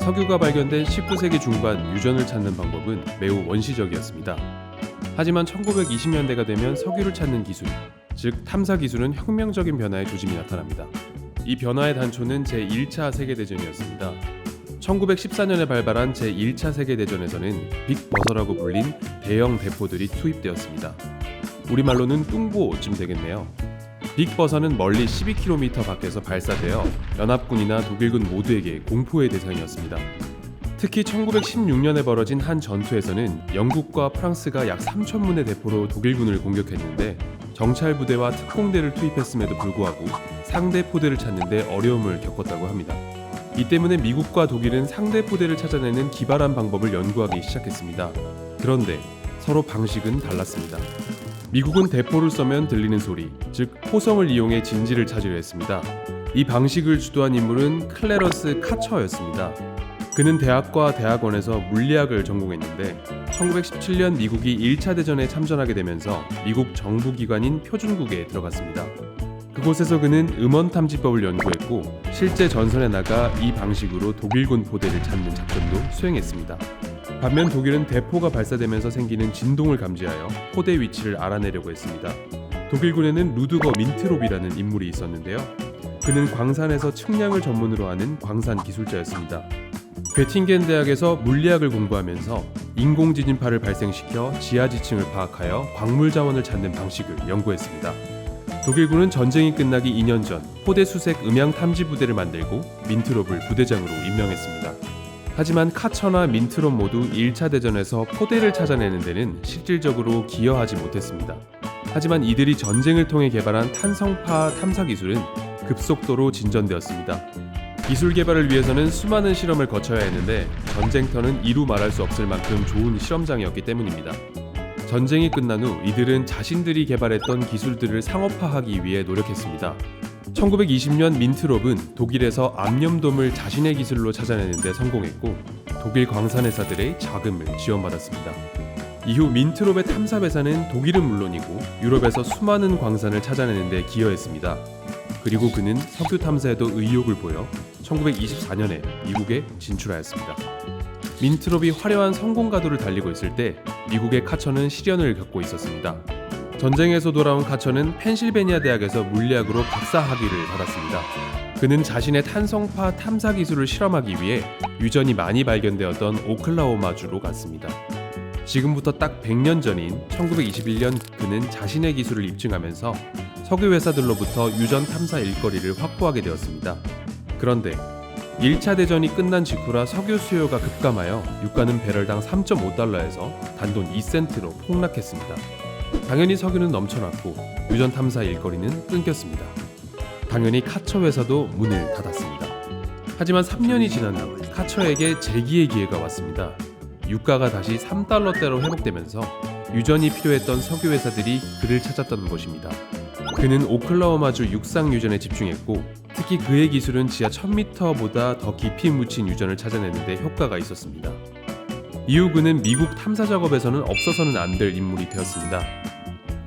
석유가 발견된 19세기 중반 유전을 찾는 방법은 매우 원시적이었습니다. 하지만 1920년대가 되면 석유를 찾는 기술, 즉 탐사 기술은 혁명적인 변화의 조짐이 나타납니다. 이 변화의 단초는 제1차 세계대전이었습니다. 1914년에 발발한 제1차 세계대전에서는 빅버서라고 불린 대형 대포들이 투입되었습니다. 우리말로는 뚱보쯤 되겠네요. 빅버서는 멀리 12km 밖에서 발사되어 연합군이나 독일군 모두에게 공포의 대상이었습니다. 특히 1916년에 벌어진 한 전투에서는 영국과 프랑스가 약 3,000문의 대포로 독일군을 공격했는데 정찰 부대와 특공대를 투입했음에도 불구하고 상대 포대를 찾는 데 어려움을 겪었다고 합니다. 이 때문에 미국과 독일은 상대 포대를 찾아내는 기발한 방법을 연구하기 시작했습니다. 그런데 서로 방식은 달랐습니다. 미국은 대포를 쏘면 들리는 소리, 즉 호성을 이용해 진지를 찾으려 했습니다. 이 방식을 주도한 인물은 클래런스 카처였습니다. 그는 대학과 대학원에서 물리학을 전공했는데 1917년 미국이 1차 대전에 참전하게 되면서 미국 정부기관인 표준국에 들어갔습니다. 그곳에서 그는 음원 탐지법을 연구했고 실제 전선에 나가 이 방식으로 독일군 포대를 찾는 작전도 수행했습니다. 반면 독일은 대포가 발사되면서 생기는 진동을 감지하여 포대 위치를 알아내려고 했습니다. 독일군에는 루드거 민트롭이라는 인물이 있었는데요. 그는 광산에서 측량을 전문으로 하는 광산 기술자였습니다. 괴팅겐 대학에서 물리학을 공부하면서 인공지진파를 발생시켜 지하지층을 파악하여 광물 자원을 찾는 방식을 연구했습니다. 독일군은 전쟁이 끝나기 2년 전 포대 수색 음향 탐지 부대를 만들고 민트롭을 부대장으로 임명했습니다. 하지만 카처나 민트롭 모두 1차 대전에서 포대를 찾아내는 데는 실질적으로 기여하지 못했습니다. 하지만 이들이 전쟁을 통해 개발한 탄성파 탐사 기술은 급속도로 진전되었습니다. 기술 개발을 위해서는 수많은 실험을 거쳐야 했는데 전쟁터는 이루 말할 수 없을 만큼 좋은 실험장이었기 때문입니다. 전쟁이 끝난 후 이들은 자신들이 개발했던 기술들을 상업화하기 위해 노력했습니다. 1920년 민트롭은 독일에서 암염돔을 자신의 기술로 찾아내는 데 성공했고 독일 광산회사들의 자금을 지원받았습니다. 이후 민트롭의 탐사 배사는 독일은 물론이고 유럽에서 수많은 광산을 찾아내는 데 기여했습니다. 그리고 그는 석유 탐사에도 의욕을 보여 1924년에 미국에 진출하였습니다. 민트롭이 화려한 성공 가도를 달리고 있을 때 미국의 카처는 시련을 겪고 있었습니다. 전쟁에서 돌아온 카처는 펜실베니아 대학에서 물리학으로 박사 학위를 받았습니다. 그는 자신의 탄성파 탐사 기술을 실험하기 위해 유전이 많이 발견되었던 오클라호마주로 갔습니다. 지금부터 딱 100년 전인 1921년 그는 자신의 기술을 입증하면서 석유 회사들로부터 유전 탐사 일거리를 확보하게 되었습니다. 그런데 1차 대전이 끝난 직후라 석유 수요가 급감하여 유가는 배럴당 3.5달러에서 단돈 2센트로 폭락했습니다. 당연히 석유는 넘쳐났고 유전 탐사 일거리는 끊겼습니다. 당연히 카처 회사도 문을 닫았습니다. 하지만 3년이 지난 후 카처에게 재기의 기회가 왔습니다. 유가가 다시 3달러대로 회복되면서 유전이 필요했던 석유 회사들이 그를 찾았던 것입니다. 그는 오클라호마주 육상 유전에 집중했고 특히 그의 기술은 지하 1000m보다 더 깊이 묻힌 유전을 찾아내는 데 효과가 있었습니다. 이후 그는 미국 탐사 작업에서는 없어서는 안 될 인물이 되었습니다.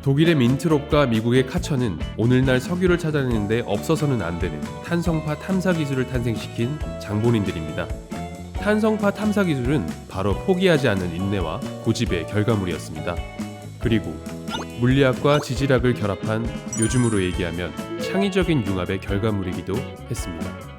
독일의 민트롭과 미국의 카처는 오늘날 석유를 찾아내는 데 없어서는 안 되는 탄성파 탐사 기술을 탄생시킨 장본인들입니다. 탄성파 탐사 기술은 바로 포기하지 않는 인내와 고집의 결과물이었습니다. 그리고 물리학과 지질학을 결합한 요즘으로 얘기하면 창의적인 융합의 결과물이기도 했습니다.